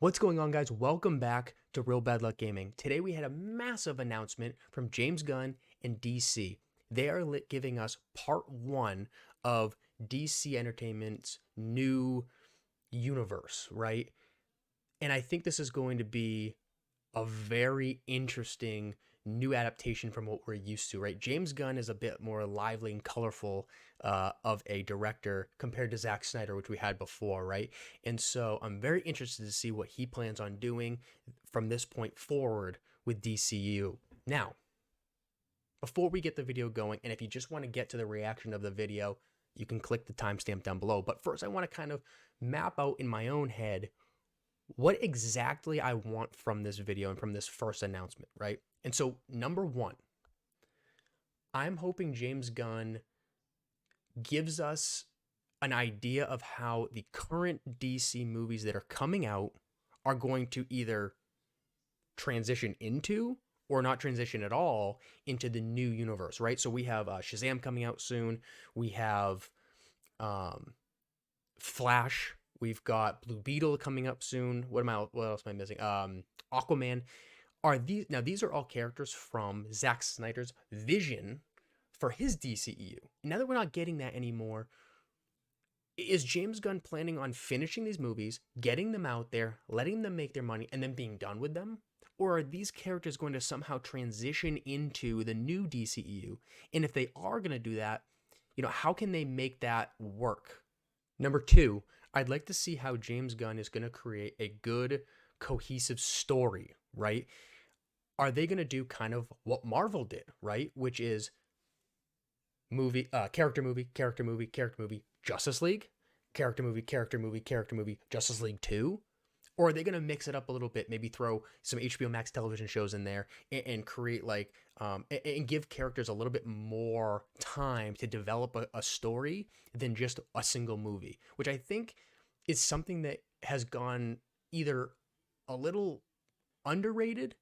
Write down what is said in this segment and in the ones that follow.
What's going on, guys? Welcome back to Realbadluckgaming. Today we had a massive announcement from James Gunn and DC. They are giving us part one of DC Entertainment's new universe, right? And I think this is going to be a very interesting new adaptation from what we're used to, right? James Gunn is a bit more lively and colorful of a director compared to Zack Snyder, which we had before, right? And so I'm very interested to see what he plans on doing from this point forward with DCEU. Now, before we get the video going, and if you just want to get to the reaction of the video, you can click the timestamp down below. But first, I want to kind of map out in my own head what exactly I want from this video and from this first announcement, right? And so, number one, I'm hoping James Gunn gives us an idea of how the current DC movies that are coming out are going to either transition into or not transition at all into the new universe, right? So we have Shazam coming out soon. We have Flash. We've got Blue Beetle coming up soon. What else am I missing? Aquaman. These are all characters from Zack Snyder's vision for his DCEU. Now that we're not getting that anymore, is James Gunn planning on finishing these movies, getting them out there, letting them make their money, and then being done with them? Or are these characters going to somehow transition into the new DCEU? And if they are going to do that, how can they make that work? Number two, I'd like to see how James Gunn is going to create a good, cohesive story, right? Are they going to do kind of what Marvel did, right? Which is character movie, Justice League, character movie, Justice League 2? Or are they going to mix it up a little bit, maybe throw some HBO Max television shows in there and create and give characters a little bit more time to develop a story than just a single movie, which I think is something that has gone either a little underrated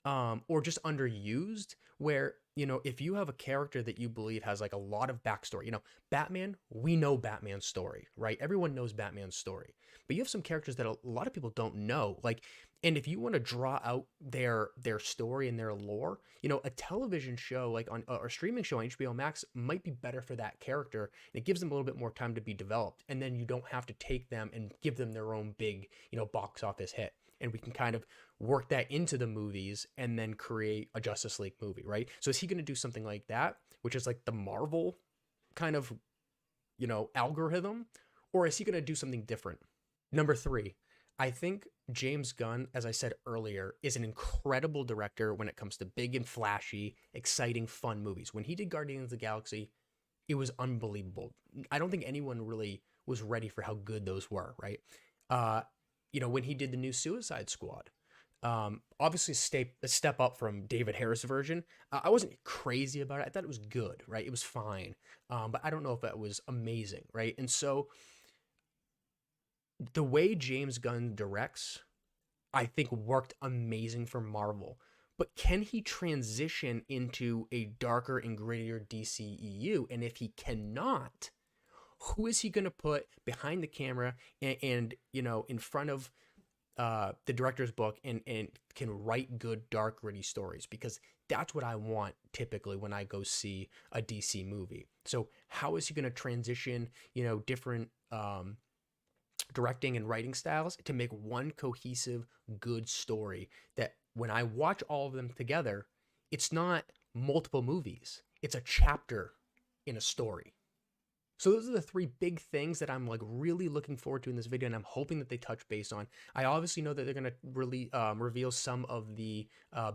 or just underused, where, if you have a character that you believe has a lot of backstory, Batman, we know Batman's story, right? Everyone knows Batman's story, but you have some characters that a lot of people don't know, and if you want to draw out their story and their lore, a television show or streaming show on HBO Max might be better for that character, and it gives them a little bit more time to be developed, and then you don't have to take them and give them their own big, box office hit. And we can kind of work that into the movies and then create a Justice League movie, right? So is he going to do something like that, which is like the Marvel kind of, algorithm? Or is he going to do something different? Number three, I think James Gunn, as I said earlier, is an incredible director when it comes to big and flashy, exciting, fun movies. When he did Guardians of the Galaxy, it was unbelievable. I don't think anyone really was ready for how good those were, right? When he did the new Suicide Squad, obviously a step up from David Harris' version. I wasn't crazy about it. I thought it was good, right? It was fine. But I don't know if that was amazing, right? And so the way James Gunn directs, I think worked amazing for Marvel. But can he transition into a darker and grittier DCEU? And if he cannot, who is he going to put behind the camera and in front of the director's book and can write good, dark, gritty stories? Because that's what I want typically when I go see a DC movie. So how is he going to transition, different directing and writing styles to make one cohesive, good story that when I watch all of them together, it's not multiple movies. It's a chapter in a story. So those are the three big things that I'm really looking forward to in this video, and I'm hoping that they touch base on. I obviously know that they're going to really reveal some of the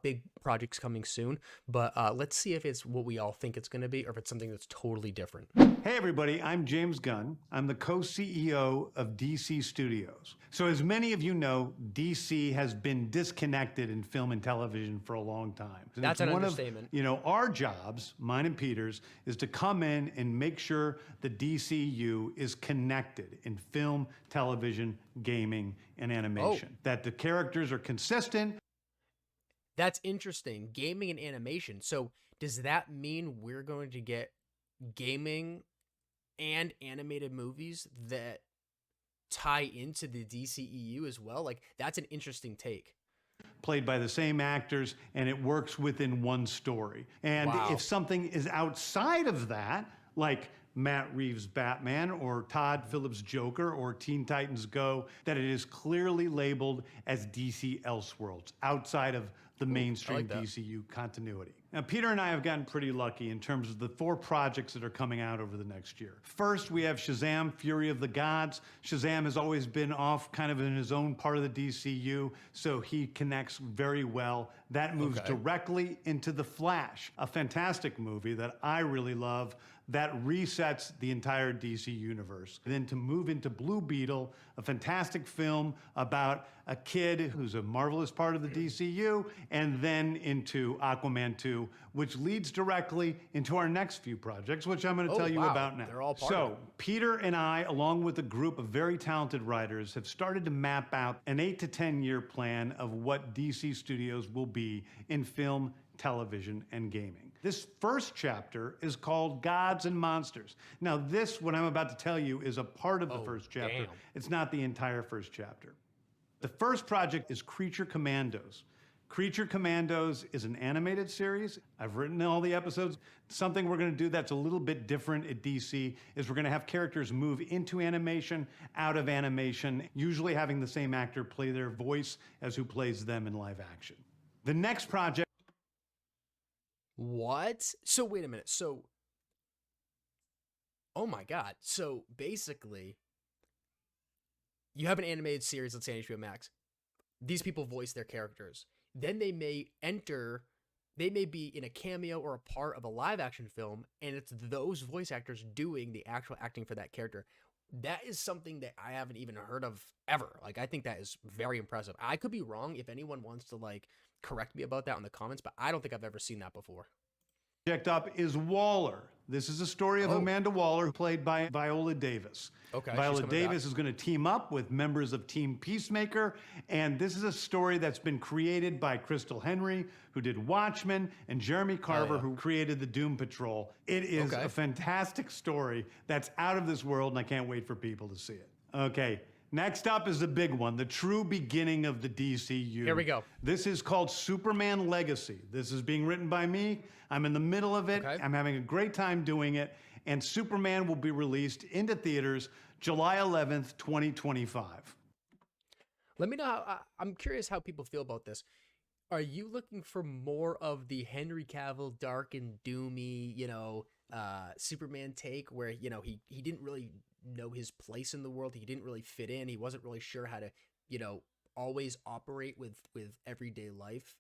big projects coming soon, but let's see if it's what we all think it's going to be or if it's something that's totally different. Hey everybody, I'm James Gunn. I'm the co-CEO of DC Studios. So as many of you know, DC has been disconnected in film and television for a long time. And That's an understatement. Our jobs, mine and Peter's, is to come in and make sure the DCU is connected in film, television, gaming, and animation. That the characters are consistent. That's interesting. Gaming and animation. So does that mean we're going to get gaming and animated movies that tie into the DCEU as well. Like, that's an interesting take. Played by the same actors, and it works within one story. And Wow. if something is outside of that, like Matt Reeves' Batman or Todd Phillips' Joker or Teen Titans Go, that it is clearly labeled as DC Elseworlds, outside of the mainstream that. DCU continuity. Now, Peter and I have gotten pretty lucky in terms of the 4 projects that are coming out over the next year. First, we have Shazam! Fury of the Gods. Shazam has always been off kind of in his own part of the DCU, so he connects very well. That moves directly into The Flash, a fantastic movie that I really love that resets the entire DC universe. Then to move into Blue Beetle, a fantastic film about a kid who's a marvelous part of the DCU, and then into Aquaman 2, which leads directly into our next few projects, which I'm going to tell you about now. They're all part of it. Peter and I, along with a group of very talented writers, have started to map out an 8 to 10 year plan of what DC Studios will be in film, television, and gaming. This first chapter is called Gods and Monsters. Now, this, what I'm about to tell you, is a part of the first chapter. Damn. It's not the entire first chapter. The first project is Creature Commandos. Creature Commandos is an animated series. I've written all the episodes. Something we're going to do that's a little bit different at DC is we're going to have characters move into animation, out of animation, usually having the same actor play their voice as who plays them in live action. The next project. What? So wait a minute. So, oh my God. So basically, you have an animated series, let's say on HBO Max. These people voice their characters. Then they may be in a cameo or a part of a live action film, and it's those voice actors doing the actual acting for that character. That is something that I haven't even heard of ever. Like, I think that is very impressive. I could be wrong. If anyone wants to like correct me about that in the comments, but I don't think I've ever seen that before. Up is Waller. This is a story of Amanda Waller, played by Viola Davis. Okay, Viola Davis is going to team up with members of Team Peacemaker, and this is a story that's been created by Crystal Henry, who did Watchmen, and Jeremy Carver, who created the Doom Patrol. It is a fantastic story that's out of this world, and I can't wait for people to see it. Okay. Next up is the big one, the true beginning of the DCU. Here we go. This is called Superman Legacy. This is being written by me. I'm in the middle of it. I'm having a great time doing it. And Superman will be released into theaters July 11th, 2025. Let me know I'm curious how people feel about this. Are you looking for more of the Henry Cavill dark and doomy, Superman take where, he didn't really know his place in the world. He didn't really fit in. He wasn't really sure how to, always operate with everyday life,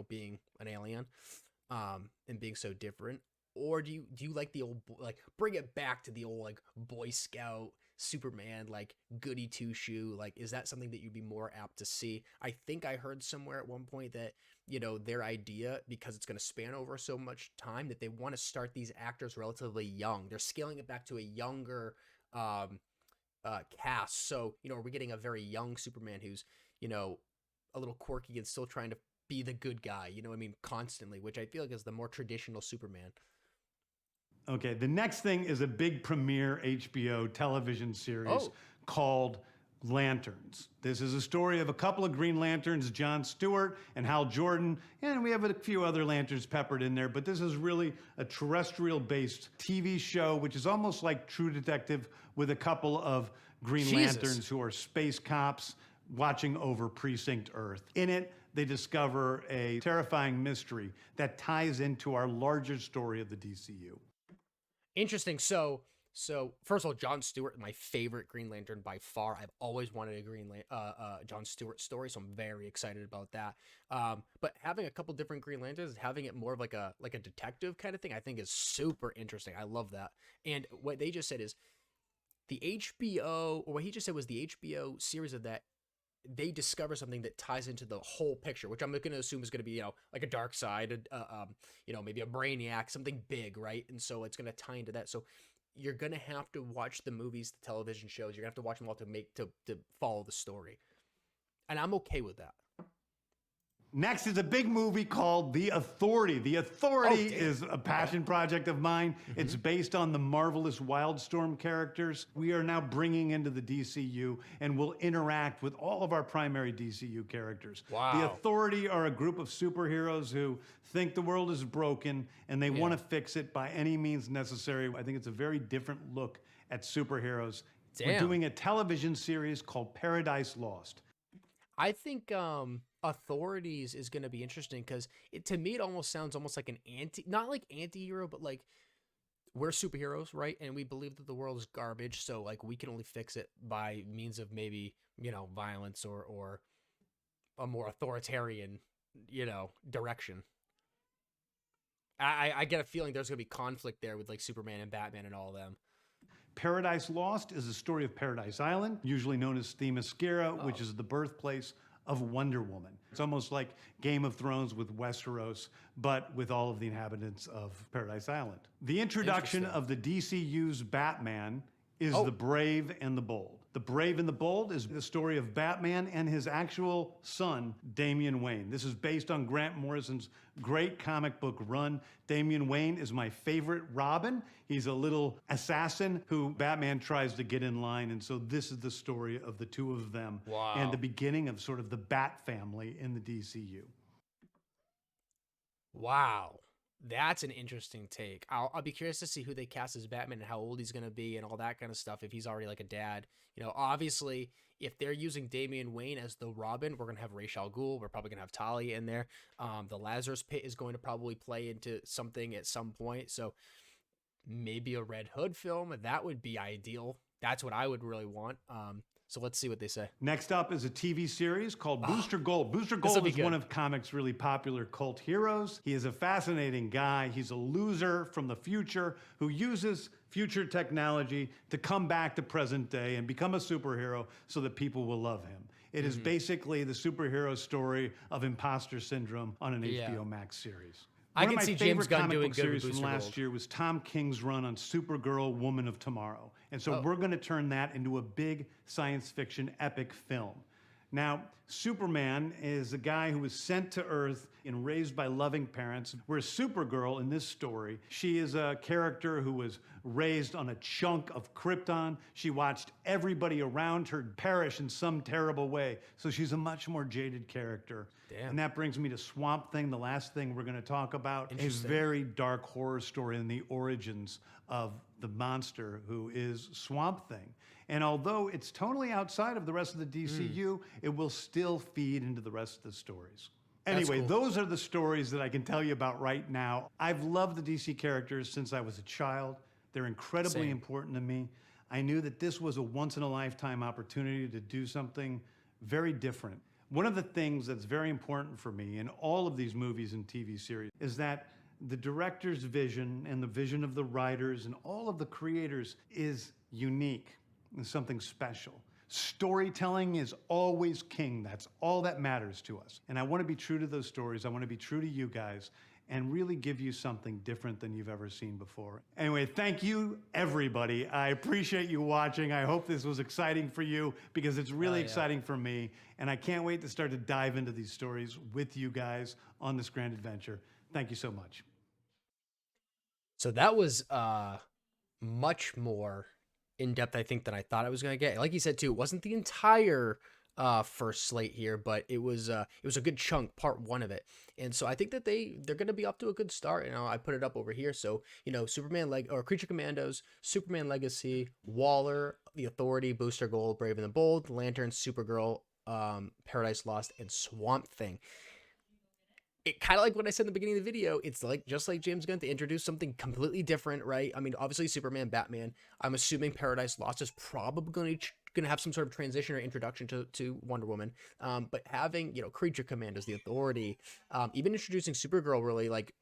being an alien, and being so different? Or do you like the old, bring it back to the old, Boy Scout Superman, goody two-shoe? Is that something that you'd be more apt to see? I think I heard somewhere at one point that, their idea, because it's going to span over so much time, that they want to start these actors relatively young. They're scaling it back to a younger cast. So, are we getting a very young Superman who's, a little quirky and still trying to be the good guy, constantly, which I feel like is the more traditional Superman. Okay, the next thing is a big premiere HBO television series called Lanterns. This is a story of a couple of Green Lanterns, Jon Stewart and Hal Jordan, and we have a few other Lanterns peppered in there, but this is really a terrestrial-based TV show, which is almost like True Detective with a couple of Green Lanterns who are space cops watching over Precinct Earth. In it, they discover a terrifying mystery that ties into our larger story of the DCU. Interesting. So first of all, Jon Stewart, my favorite Green Lantern by far. I've always wanted a Jon Stewart story, so I'm very excited about that. But having a couple different Green Lanterns, having it more of like a detective kind of thing, I think is super interesting. I love that. And what they just said is the HBO, or what he just said was the HBO series of that, they discover something that ties into the whole picture, which I'm going to assume is going to be, like a dark side, maybe a Brainiac, something big, right? And so it's going to tie into that. So you're going to have to watch the movies, the television shows. You're going to have to watch them all to follow the story. And I'm okay with that. Next is a big movie called The Authority. The Authority is a passion project of mine. It's based on the marvelous Wildstorm characters we are now bringing into the DCU and will interact with all of our primary DCU characters. Wow. The Authority are a group of superheroes who think the world is broken and they want to fix it by any means necessary. I think it's a very different look at superheroes. We're doing a television series called Paradise Lost. I think Authorities is going to be interesting because to me it almost sounds almost like an not like anti-hero, but like we're superheroes, right? And we believe that the world is garbage, so like we can only fix it by means of maybe, you know, violence or a more authoritarian, you know, direction. I get a feeling there's going to be conflict there with like Superman and Batman and all of them. Paradise Lost is the story of Paradise Island, usually known as Themyscira, which is the birthplace of Wonder Woman. It's almost like Game of Thrones with Westeros, but with all of the inhabitants of Paradise Island. The introduction of the DCU's Batman is The Brave and the Bold. The Brave and the Bold is the story of Batman and his actual son, Damian Wayne. This is based on Grant Morrison's great comic book run. Damian Wayne is my favorite Robin. He's a little assassin who Batman tries to get in line, and so this is the story of the two of them and the beginning of sort of the Bat family in the DCU. Wow. That's an interesting take. I'll be curious to see who they cast as Batman and how old he's going to be and all that kind of stuff. If he's already like a dad, you know, obviously if they're using Damian Wayne as the Robin, we're going to have Ra's al Ghul. We're probably going to have Talia in there. The Lazarus Pit is going to probably play into something at some point. So maybe a Red Hood film. That would be ideal. That's what I would really want. So let's see what they say. Next up is a TV series called Booster Gold. Booster Gold is one of comics' really popular cult heroes. He is a fascinating guy. He's a loser from the future who uses future technology to come back to present day and become a superhero so that people will love him. It is basically the superhero story of imposter syndrome on an HBO Max series. I can see James Gunn doing good with Booster Booster from last Gold. year was Tom King's run on Supergirl, Woman of Tomorrow. And so we're going to turn that into a big science fiction epic film. Now, Superman is a guy who was sent to Earth and raised by loving parents, whereas Supergirl in this story, she is a character who was raised on a chunk of Krypton. She watched everybody around her perish in some terrible way, so she's a much more jaded character. Damn. And that brings me to Swamp Thing, the last thing we're going to talk about. A very dark horror story in the origins of the monster who is Swamp Thing. And although it's totally outside of the rest of the DCU, it will still feed into the rest of the stories. Anyway, those are the stories that I can tell you about right now. I've loved the DC characters since I was a child. They're incredibly important to me. I knew that this was a once-in-a-lifetime opportunity to do something very different. One of the things that's very important for me in all of these movies and TV series is that the director's vision and the vision of the writers and all of the creators is unique and something special. Storytelling is always king. That's all that matters to us. And I want to be true to those stories. I want to be true to you guys and really give you something different than you've ever seen before. Anyway, thank you, everybody. I appreciate you watching. I hope this was exciting for you because it's really exciting for me. And I can't wait to start to dive into these stories with you guys on this grand adventure. Thank you so much. So that was much more in-depth, I think, than I thought I was going to get. Like you said, too, it wasn't the entire first slate here, but it was a good chunk, part one of it. And so I think that they're going to be up to a good start. You know, I put it up over here. So, you know, Creature Commandos, Superman Legacy, Waller, The Authority, Booster Gold, Brave and the Bold, Lantern, Supergirl, Paradise Lost, and Swamp Thing. It kind of like what I said in the beginning of the video, it's like just like James Gunn to introduce something completely different, right? I mean, obviously Superman, Batman. I'm assuming Paradise Lost is probably going to have some sort of transition or introduction to Wonder Woman. But having, you know, Creature Commandos, The Authority, even introducing Supergirl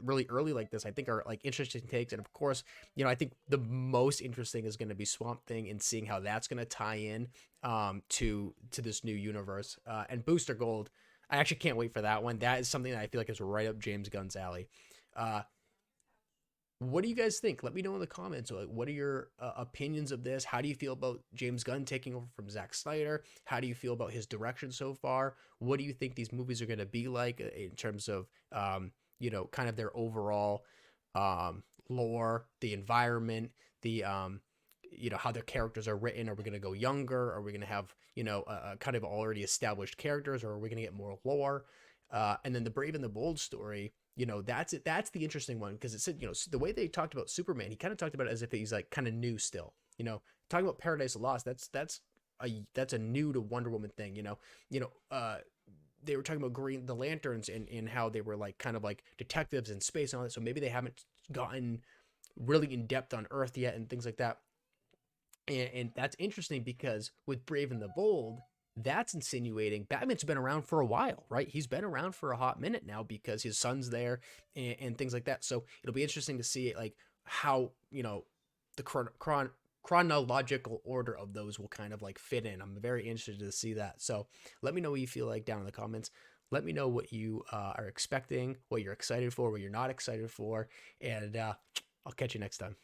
really early like this, I think are like interesting takes. And of course, you know, I think the most interesting is going to be Swamp Thing and seeing how that's going to tie in to this new universe. And Booster Gold, I actually can't wait for that one. That is something that I feel like is right up James Gunn's alley. What do you guys think? Let me know in the comments. Like, what are your opinions of this? How do you feel about James Gunn taking over from Zack Snyder? How do you feel about his direction so far? What do you think these movies are going to be like in terms of, you know, kind of their overall lore, the environment, the, you know, how their characters are written? Are we going to go younger? Are we going to have, you know, kind of already established characters, or are we going to get more lore? And then the Brave and the Bold story, you know, that's it. That's the interesting one, because it said, you know, the way they talked about Superman, he kind of talked about it as if he's like kind of new still. You know, talking about Paradise Lost, that's a new to Wonder Woman thing. They were talking about the Lanterns and how they were like kind of like detectives in space and all that. So maybe they haven't gotten really in depth on Earth yet and things like that. And that's interesting, because with Brave and the Bold, that's insinuating Batman's been around for a while, right? He's been around for a hot minute now because his son's there and things like that. So it'll be interesting to see like how, you know, the chronological order of those will kind of like fit in. I'm very interested to see that. So let me know what you feel like down in the comments. Let me know what you are expecting, what you're excited for, what you're not excited for, and I'll catch you next time.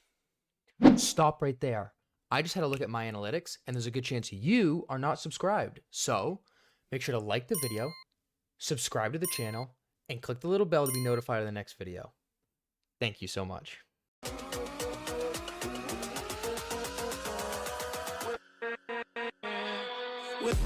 Stop right there. I just had a look at my analytics, and there's a good chance you are not subscribed. So make sure to like the video, subscribe to the channel, and click the little bell to be notified of the next video. Thank you so much. With